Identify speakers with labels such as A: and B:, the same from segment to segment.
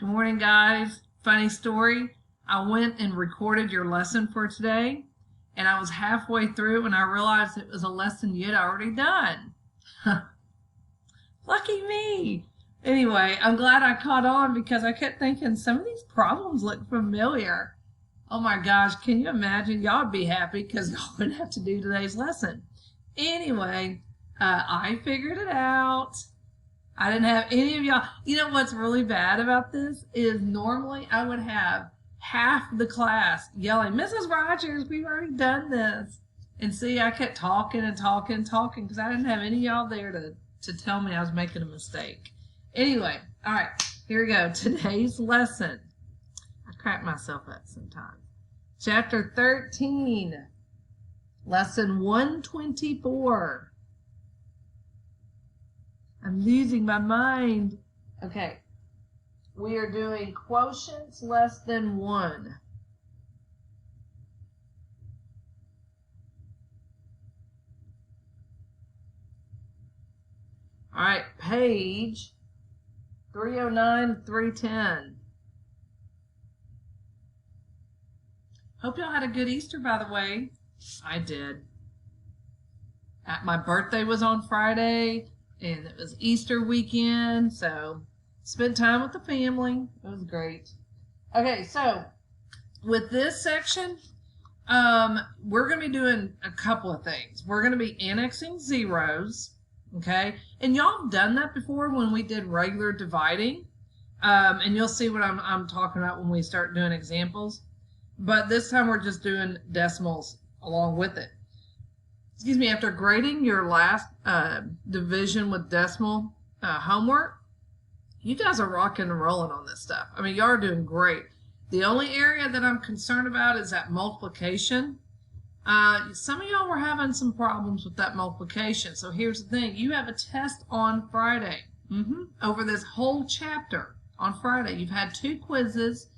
A: Good morning, guys. Funny story. I went and recorded your lesson for today, and I was halfway through and I realized it was a lesson you had already done. Lucky me. Anyway, I'm glad I caught on because I kept thinking some of these problems look familiar. Oh my gosh, can you imagine? Y'all would be happy because y'all wouldn't have to do today's lesson. Anyway, I figured it out. I didn't have any of y'all. You know what's really bad about this is normally I would have half the class yelling, Mrs. Rogers, we've already done this. And see, I kept talking and talking and talking because I didn't have any of y'all there to tell me I was making a mistake. Anyway, all right, here we go. Today's lesson. I crack myself up sometimes. Chapter 13, lesson 124. I'm losing my mind. Okay, we are doing quotients less than 1. All right, page 309, 310. Hope y'all had a good Easter, by the way. I did. My birthday was on Friday, and it was Easter weekend, so spent time with the family. It was great. Okay, so with this section, we're going to be doing a couple of things. We're going to be annexing zeros. Okay, and y'all have done that before when we did regular dividing, and you'll see what I'm talking about when we start doing examples. But this time we're just doing decimals along with it. Excuse me. After grading your last division with decimal homework, you guys are rocking and rolling on this stuff. I mean, y'all are doing great. The only area that I'm concerned about is that multiplication. Some of y'all were having some problems with that multiplication. So here's the thing. You have a test on Friday. Over this whole chapter on Friday. You've had 2 quizzes,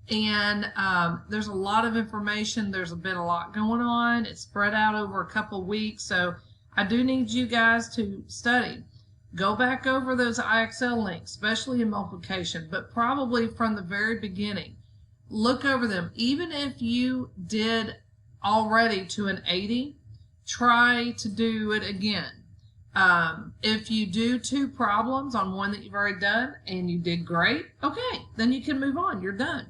A: and there's a lot of information. There's been a lot going on. It's spread out over a couple of weeks. So I do need you guys to study. Go back over those IXL links, especially in multiplication, but probably from the very beginning. Look over them. Even if you did already to an 80, try to do it again. If you do 2 problems on one that you've already done and you did great, okay, then you can move on. You're done.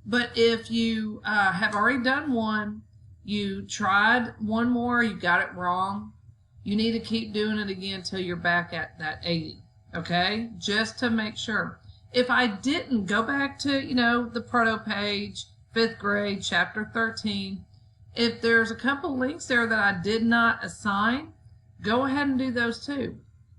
A: But if you have already done one, you tried one more, you got it wrong, you need to keep doing it again until you're back at that 80, okay? Just to make sure. If I didn't, go back to, the proto page, 5th grade, chapter 13. If there's a couple links there that I did not assign, go ahead and do those too.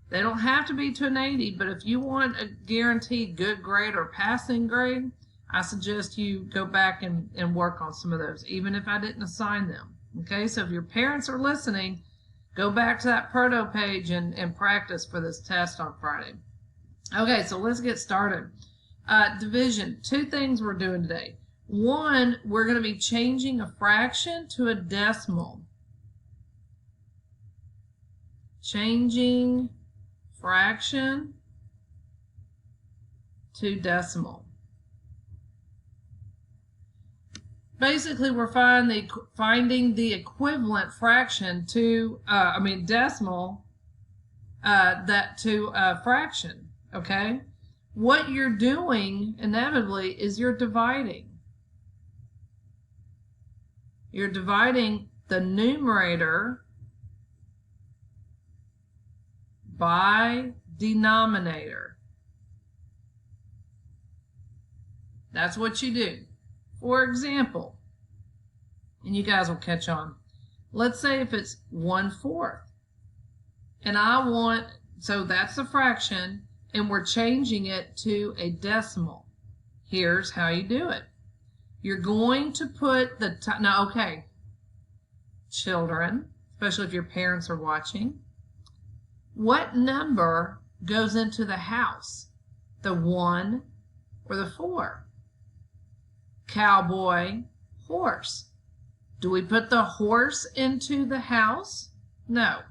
A: They don't have to be to an 80, but if you want a guaranteed good grade or passing grade, I suggest you go back and work on some of those, even if I didn't assign them. Okay, so if your parents are listening, go back to that proto page and practice for this test on Friday. Okay, so let's get started. Division, 2 things we're doing today. 1, we're going to be changing a fraction to a decimal. Changing fraction to decimal. Basically, we're finding the equivalent fraction to, decimal, to a fraction, okay? What you're doing, inevitably, is you're dividing. You're dividing the numerator by denominator. That's what you do. For example, and you guys will catch on, let's say if it's 1/4, and so that's a fraction, and we're changing it to a decimal. Here's how you do it. You're going to put now, okay, children, especially if your parents are watching, what number goes into the house? The 1 or the 4? Cowboy, horse. Do we put the horse into the house? No.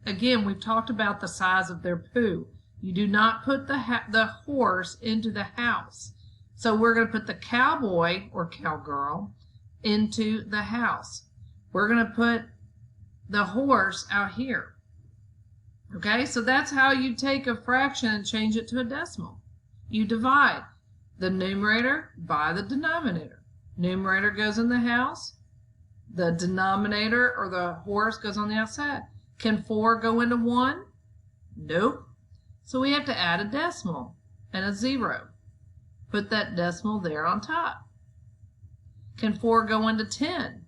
A: Again, we've talked about the size of their poo. You do not put the horse into the house. So we're going to put the cowboy or cowgirl into the house. We're going to put the horse out here. Okay, so that's how you take a fraction and change it to a decimal. You divide the numerator by the denominator. Numerator goes in the house. The denominator or the horse goes on the outside. Can 4 go into 1? Nope. So we have to add a decimal and a 0. Put that decimal there on top. Can 4 go into 10?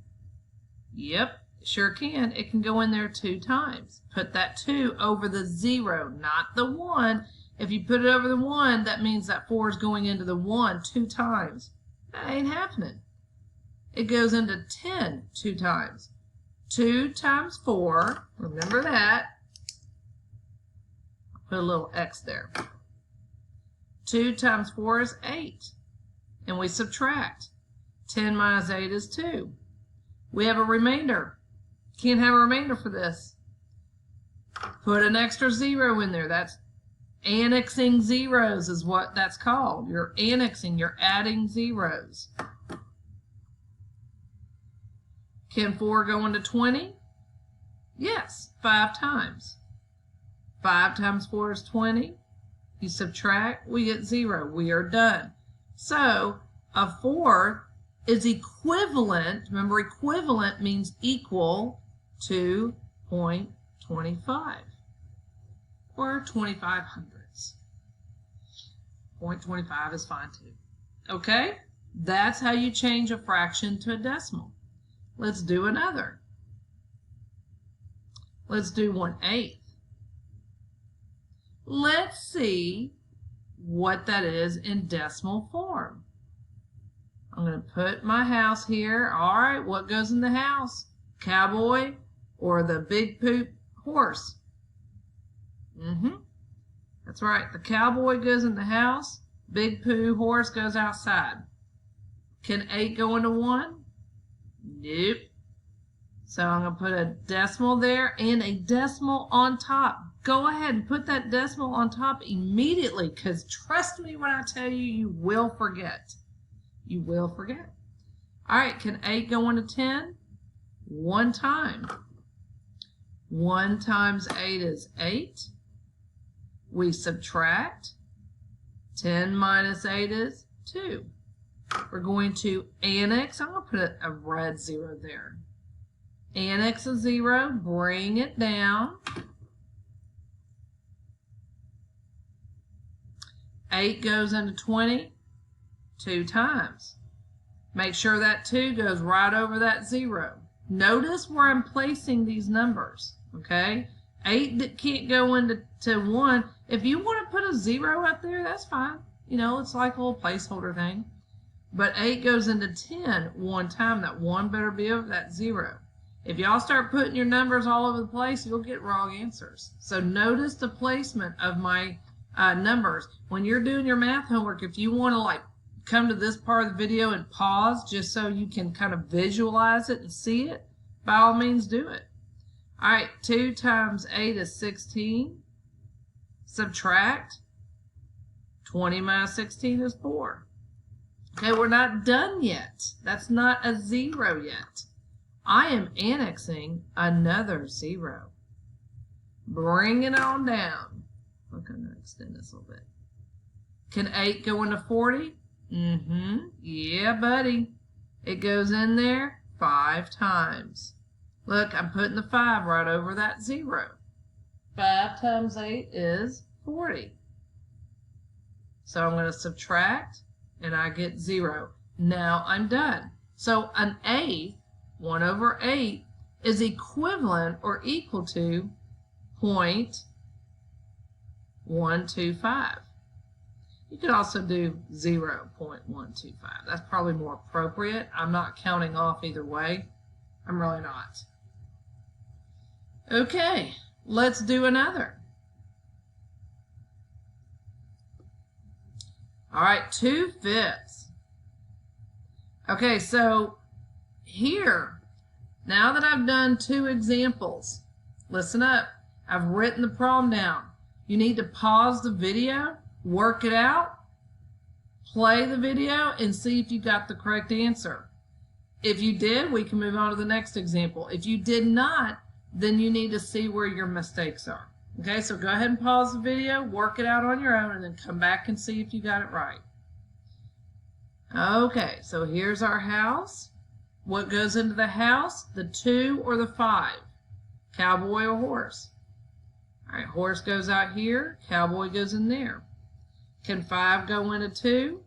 A: Yep, sure can. It can go in there 2 times. Put that 2 over the 0, not the 1. If you put it over the 1, that means that 4 is going into the 1 2 times. That ain't happening. It goes into 10 2 times. 2 times 4, remember that. Put a little X there. 2 times 4 is 8. And we subtract. 10 minus 8 is 2. We have a remainder. Can't have a remainder for this. Put an extra 0 in there. That's annexing zeros is what that's called. You're annexing, you're adding zeros. Can 4 go into 20? Yes, 5 times. 5 times 4 is 20. You subtract, we get 0. We are done. So a 4 is equivalent, remember equivalent means equal to 0.25 or 25 hundredths. 0.25 is fine too. Okay, that's how you change a fraction to a decimal. Let's do another. Let's do 1/8. Let's see what that is in decimal form. I'm going to put my house here. All right, what goes in the house? Cowboy or the big poop horse? That's right. The cowboy goes in the house. Big poo horse goes outside. Can 8 go into 1? Nope. So I'm going to put a decimal there and a decimal on top. Go ahead and put that decimal on top immediately, because trust me when I tell you, you will forget. You will forget. All right, can 8 go into 10? 1 time. 1 times 8 is 8. We subtract. 10 minus 8 is 2. We're going to annex. I'm going to put a red 0 there. Annex a 0, bring it down. 8 goes into 20 2 times. Make sure that 2 goes right over that 0. Notice where I'm placing these numbers, okay? 8 can't go into 1. If you want to put a 0 up there, that's fine. You know, it's like a little placeholder thing. But 8 goes into 10 1 time. That 1 better be over that 0. If y'all start putting your numbers all over the place, you'll get wrong answers. So notice the placement of my numbers. When you're doing your math homework, if you want to like come to this part of the video and pause just so you can kind of visualize it and see it, by all means do it. All right, 2 times 8 is 16. Subtract. 20 minus 16 is 4. Okay, we're not done yet. That's not a 0 yet. I am annexing another 0. Bring it on down. Okay, I'm going to extend this a little bit. Can 8 go into 40? Yeah, buddy. It goes in there 5 times. Look, I'm putting the 5 right over that 0. 5 times 8 is 40. So I'm going to subtract, and I get 0. Now I'm done. So an eighth, 1 over 8, is equivalent or equal to 0.125. You could also do 0.125. That's probably more appropriate. I'm not counting off either way. I'm really not. Okay, let's do another. All right, 2/5. Okay, so here, now that I've done 2 examples, listen up. I've written the problem down. You need to pause the video, work it out, play the video and see if you got the correct answer. If you did, we can move on to the next example. If you did not, then you need to see where your mistakes are. Okay, so go ahead and pause the video, work it out on your own, and then come back and see if you got it right. Okay, so here's our house. What goes into the house? The 2 or the 5? Cowboy or horse? All right, horse goes out here, cowboy goes in there. Can 5 go into 2?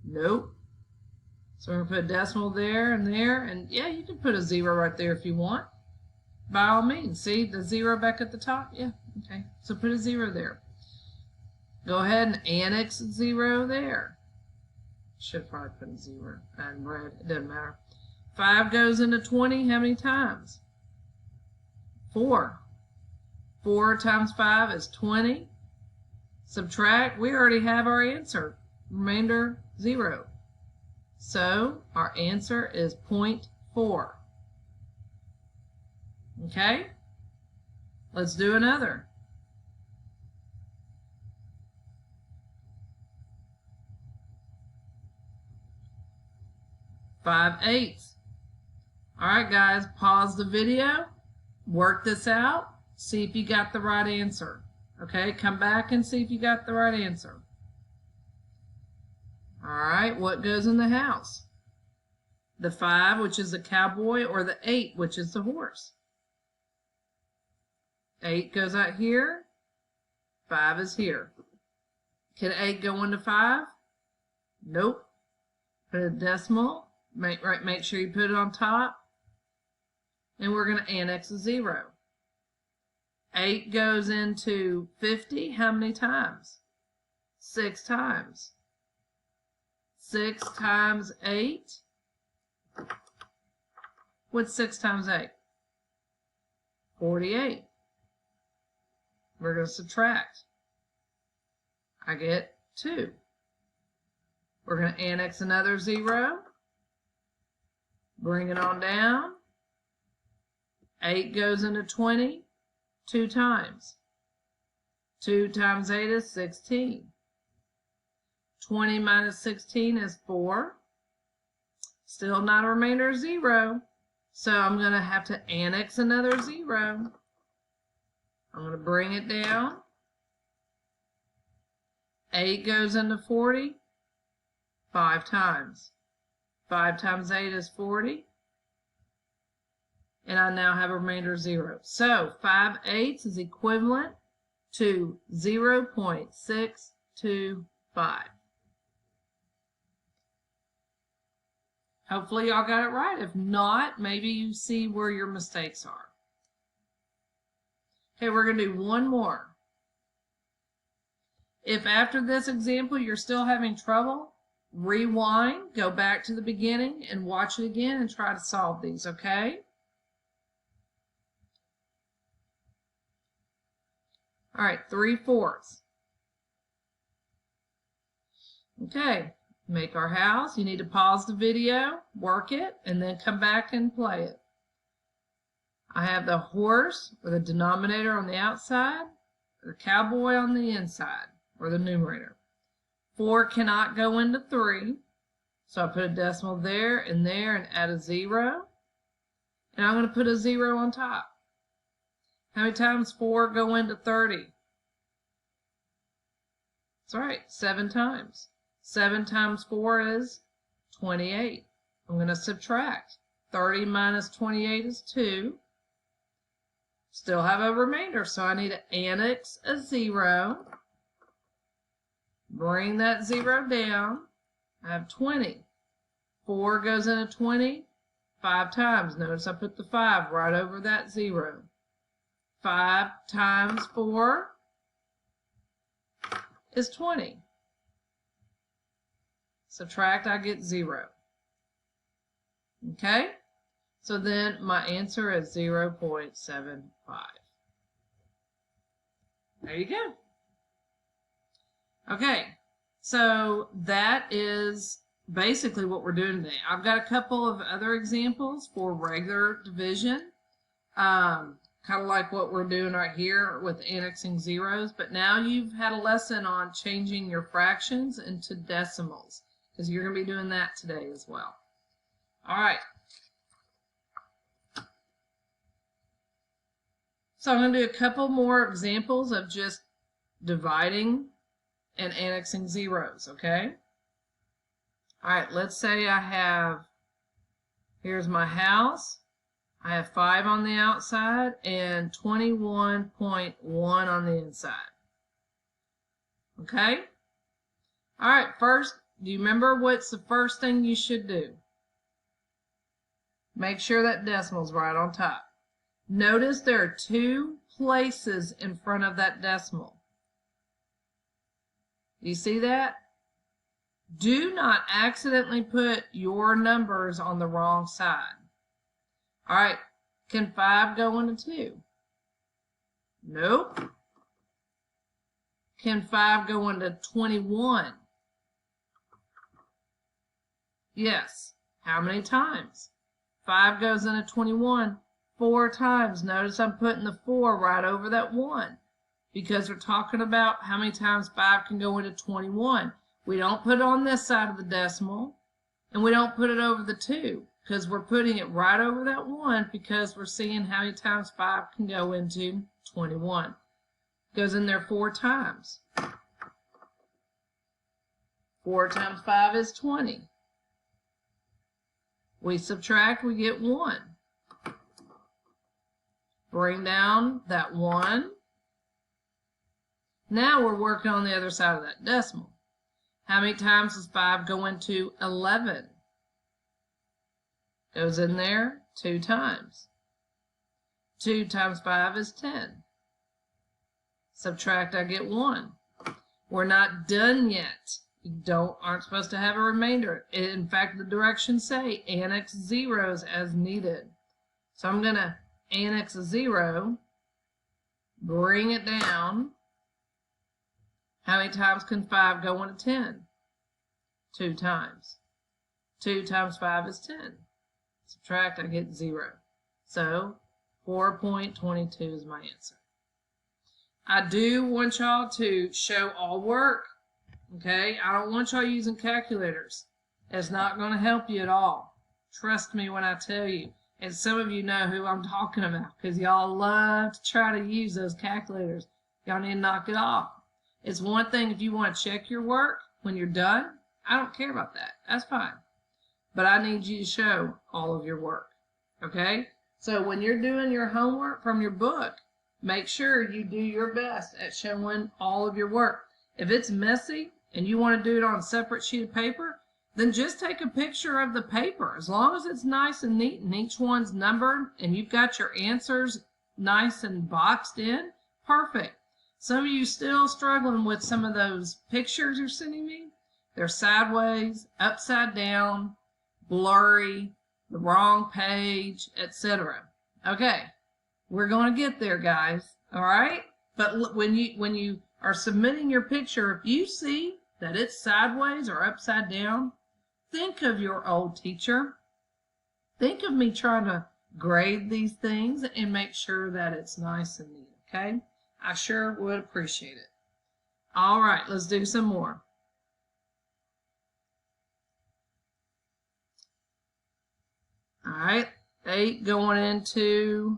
A: Nope. So we're going to put a decimal there, and yeah, you can put a 0 right there if you want. By all means. See the 0 back at the top? Yeah, okay. So put a 0 there. Go ahead and annex a 0 there. Should probably put a 0 in red. It doesn't matter. 5 goes into 20 how many times? 4. 4 times 5 is 20. Subtract. We already have our answer. Remainder 0. So our answer is 0.4. Okay? Let's do another. 5/8. All right, guys, pause the video, work this out, see if you got the right answer. Okay, come back and see if you got the right answer. All right, what goes in the house? The 5, which is the cowboy, or the 8, which is the horse? 8 goes out here, 5 is here. Can 8 go into 5? Nope. Put a decimal, make sure you put it on top, and we're going to annex a 0. 8 goes into 50 how many times? 6 times. 6 times 8. What's 6 times 8? 48. We're going to subtract. I get 2. We're going to annex another 0. Bring it on down. 8 goes into 20 2 times. 2 times 8 is 16. 20 minus 16 is 4. Still not a remainder of 0. So I'm going to have to annex another 0. I'm going to bring it down. 8 goes into 40 5 times. 5 times 8 is 40. And I now have a remainder of 0. So 5/8 is equivalent to 0.625. Hopefully y'all got it right. If not, maybe you see where your mistakes are. Okay, we're going to do one more. If after this example you're still having trouble, rewind, go back to the beginning, and watch it again and try to solve these, okay? All right, 3/4. Okay, make our house. You need to pause the video, work it, and then come back and play it. I have the horse, or the denominator, on the outside, the cowboy on the inside, or the numerator. 4 cannot go into 3, so I put a decimal there, and add a 0. And I'm going to put a 0 on top. How many times 4 go into 30? That's right, 7 times. 7 times 4 is 28. I'm going to subtract. 30 minus 28 is 2. Still have a remainder, so I need to annex a 0. Bring that 0 down. I have 20. 4 goes into 20 5 times. Notice I put the 5 right over that 0. 5 times 4 is 20. Subtract, I get 0. Okay? So then my answer is 0.75. There you go. Okay, so that is basically what we're doing today. I've got a couple of other examples for regular division. kind of like what we're doing right here with annexing zeros, but now you've had a lesson on changing your fractions into decimals, because you're going to be doing that today as well. All right. So I'm going to do a couple more examples of just dividing and annexing zeros, okay? All right, let's say I have, here's my house. I have 5 on the outside and 21.1 on the inside. Okay? All right, first, do you remember what's the first thing you should do? Make sure that decimal's right on top. Notice there are 2 places in front of that decimal. You see that? Do not accidentally put your numbers on the wrong side. All right, can 5 go into 2? Nope. Can 5 go into 21? Yes. How many times? 5 goes into 21 4 times. Notice I'm putting the 4 right over that 1 because we're talking about how many times 5 can go into 21. We don't put it on this side of the decimal, and we don't put it over the 2 because we're putting it right over that 1 because we're seeing how many times 5 can go into 21. It goes in there 4 times. 4 times 5 is 20. We subtract, we get 1. Bring down that 1. Now we're working on the other side of that decimal. How many times does 5 go into 11? Goes in there 2 times. 2 times 5 is 10. Subtract, I get 1. We're not done yet. You aren't supposed to have a remainder. In fact, the directions say annex zeros as needed. So I'm going to annex a 0, bring it down. How many times can 5 go into 10? 2 times. 2 times 5 is 10. Subtract, I get 0. So 4.22 is my answer. I do want y'all to show all work. Okay, I don't want y'all using calculators. It's not going to help you at all. Trust me when I tell you. And some of you know who I'm talking about because y'all love to try to use those calculators. Y'all need to knock it off. It's one thing if you want to check your work when you're done. I don't care about that. That's fine. But I need you to show all of your work. Okay? So when you're doing your homework from your book, make sure you do your best at showing all of your work. If it's messy and you want to do it on a separate sheet of paper, then just take a picture of the paper. As long as it's nice and neat and each one's numbered and you've got your answers nice and boxed in, perfect. Some of you still struggling with some of those pictures you're sending me. They're sideways, upside down, blurry, the wrong page, etc. Okay, we're going to get there, guys. All right? But when you are submitting your picture, if you see that it's sideways or upside down, think of your old teacher. Think of me trying to grade these things and make sure that it's nice and neat, okay? I sure would appreciate it. All right, let's do some more. All right, 8 going into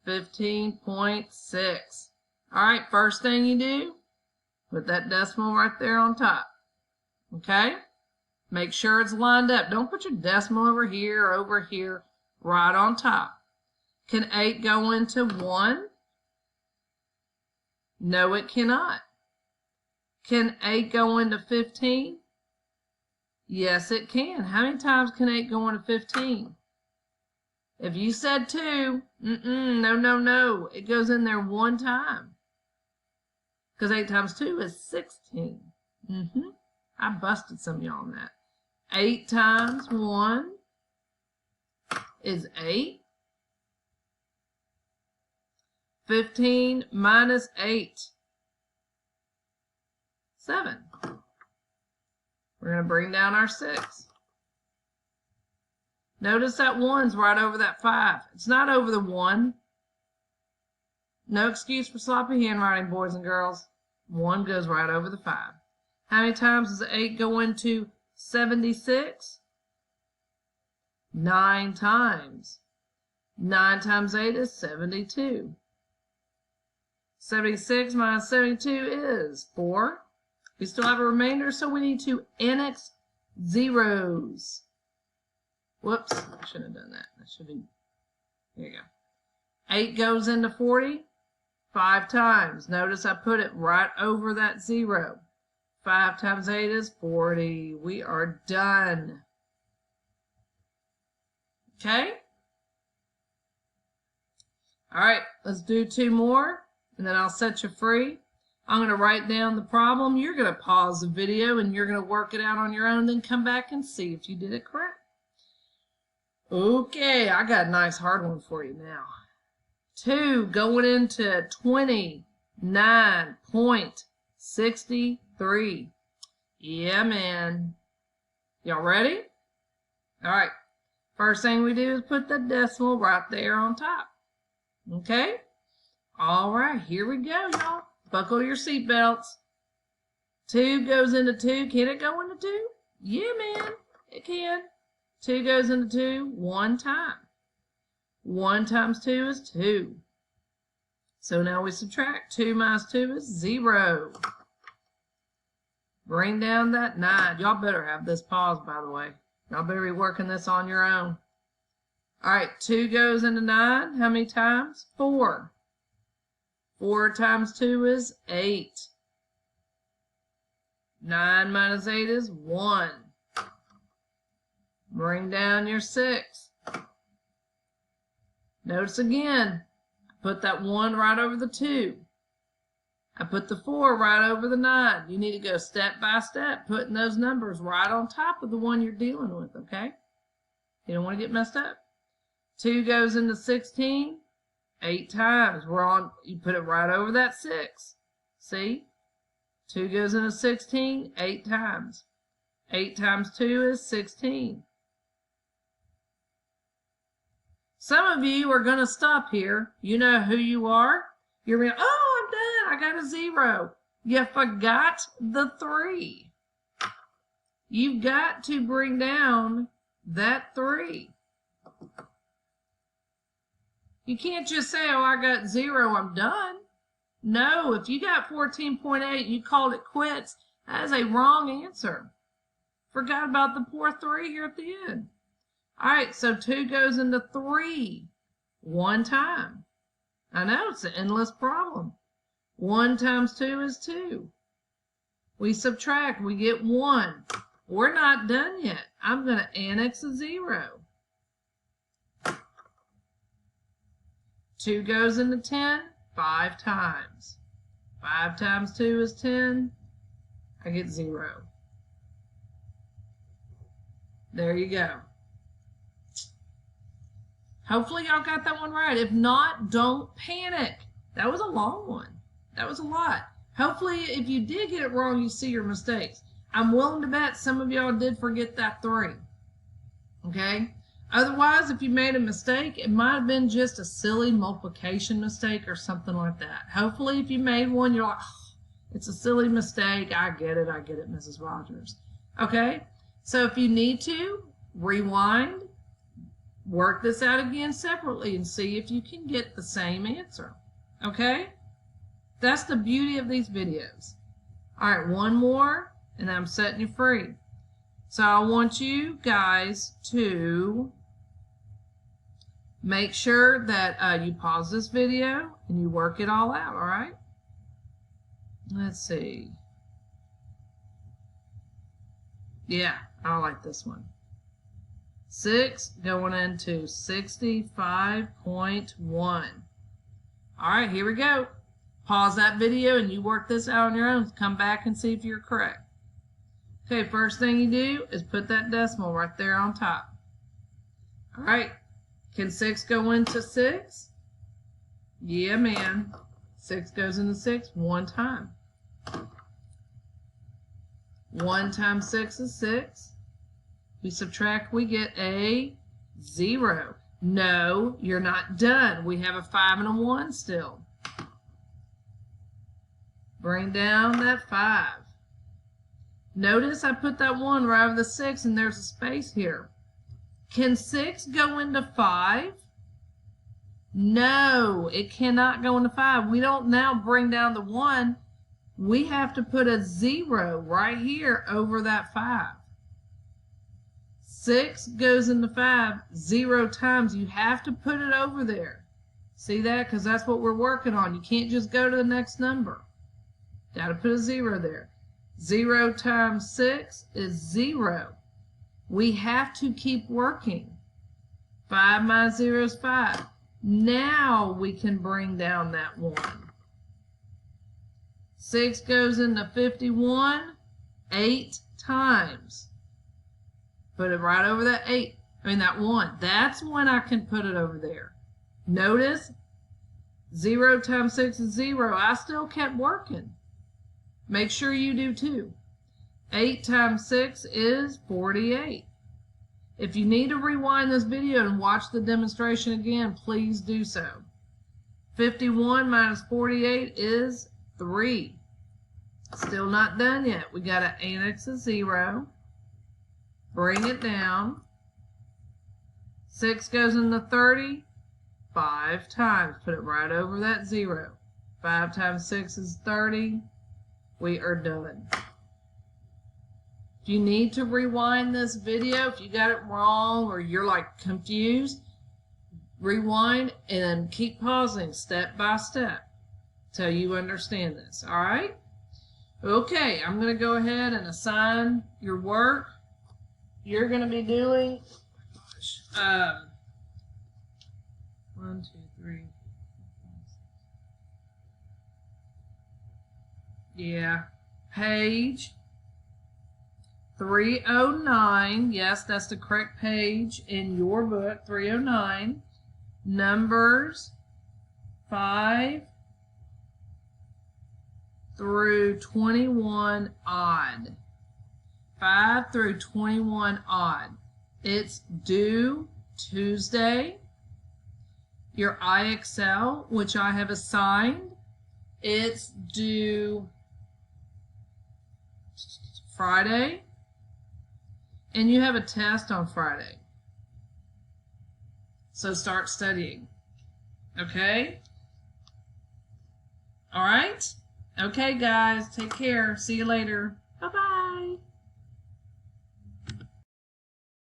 A: 15.6. All right, first thing you do, put that decimal right there on top. Okay? Make sure it's lined up. Don't put your decimal over here or over here, right on top. Can 8 go into 1? No, it cannot. Can 8 go into 15? Yes, it can. How many times can 8 go into 15? If you said 2, no. It goes in there 1 time. Because 8 times 2 is 16. I busted some of y'all on that. 8 times 1 is 8. 15 minus 8. 7. We're going to bring down our 6. Notice that 1's right over that 5. It's not over the 1. No excuse for sloppy handwriting, boys and girls. 1 goes right over the 5. How many times does 8 go into 76? 9 times. 9 times 8 is 72. 76 minus 72 is 4. We still have a remainder, so we need to annex zeros. Whoops, I shouldn't have done that. That should be, there you go. 8 goes into 40 5 times. Notice I put it right over that 0. 5 times 8 is 40. We are done. Okay? All right, let's do 2 more, and then I'll set you free. I'm going to write down the problem. You're going to pause the video, and you're going to work it out on your own, then come back and see if you did it correct. Okay, I got a nice hard one for you now. 2 going into 29.63. Yeah, man. Y'all ready? All right. First thing we do is put the decimal right there on top. Okay? All right, here we go, y'all. Buckle your seatbelts. 2 goes into 2. Can it go into 2? Yeah, man. It can. 2 goes into 2 1 time. 1 times 2 is 2. So now we subtract. 2 minus 2 is 0. Bring down that 9. Y'all better have this paused, by the way. Y'all better be working this on your own. All right, 2 goes into 9. How many times? 4. 4 times 2 is 8. 9 minus 8 is 1. Bring down your 6. Notice again, I put that 1 right over the 2. I put the 4 right over the 9. You need to go step by step, putting those numbers right on top of the one you're dealing with, okay? You don't want to get messed up. 2 goes into 16 8 times. You put it right over that 6. See? 2 goes into 16 8 times. 8 times 2 is 16. Some of you are going to stop here. You know who you are. You're going, oh, I'm done. I got a 0. You forgot the 3. You've got to bring down that 3. You can't just say, oh, I got 0, I'm done. No, if you got 14.8, you called it quits, that is a wrong answer. Forgot about the poor 3 here at the end. All right, so 2 goes into 3 1 time. I know, it's an endless problem. 1 times 2 is 2. We subtract, we get 1. We're not done yet. I'm going to annex a 0. 2 goes into 10 5 times. 5 times 2 is 10. I get 0. There you go. Hopefully y'all got that one right. If not, don't panic. That was a long one. That was a lot. Hopefully, if you did get it wrong, you see your mistakes. I'm willing to bet some of y'all did forget that 3. Okay? Otherwise, if you made a mistake, it might have been just a silly multiplication mistake or something like that. Hopefully, if you made one, you're like, oh, it's a silly mistake. I get it, Mrs. Rogers. Okay? So if you need to, rewind, work this out again separately and see if you can get the same answer. Okay? That's the beauty of these videos. All right, one more, and I'm setting you free. So I want you guys to make sure that you pause this video and you work it all out, all right? Let's see. Yeah, I like this one. 6 going into 65.1. All right, here we go. Pause that video and you work this out on your own. Come back and see if you're correct. Okay, first thing you do is put that decimal right there on top. All right, can 6 go into 6? Yeah, man. 6 goes into 6 1 time. 1 times 6 is 6. We subtract, we get a 0. No, you're not done. We have a 5 and a 1 still. Bring down that 5. Notice I put that 1 right over the 6 and there's a space here. Can 6 go into 5? No, it cannot go into 5. We don't now bring down the 1. We have to put a 0 right here over that 5. 6 goes into 5 0 times. You have to put it over there. See that? Because that's what we're working on. You can't just go to the next number. Got to put a 0 there. 0 times 6 is 0. We have to keep working. 5 minus 0 is 5. Now we can bring down that 1. 6 goes into 51 8 times. Put it right over that 8. That 1. That's when I can put it over there. Notice 0 times 6 is 0. I still kept working. Make sure you do too. 8 times 6 is 48. If you need to rewind this video and watch the demonstration again, please do so. 51 minus 48 is 3. Still not done yet. We got to annex a 0. Bring it down. 6 goes into 30 5 times. Put it right over that 0. 5 times 6 is 30. We are done. If you need to rewind this video, if you got it wrong or you're like confused, rewind and keep pausing step by step till you understand this. All right? Okay, I'm going to go ahead and assign your work. You're going to be doing 1, 2, 3, 4, 5, 6. Yeah, page 309. Yes, that's the correct page in your book, 309. Numbers 5 through 21 odd. 5 through 21 odd. It's due Tuesday. Your IXL, which I have assigned, it's due Friday. And you have a test on Friday. So start studying. Okay? All right? Okay, guys. Take care. See you later. Bye-bye.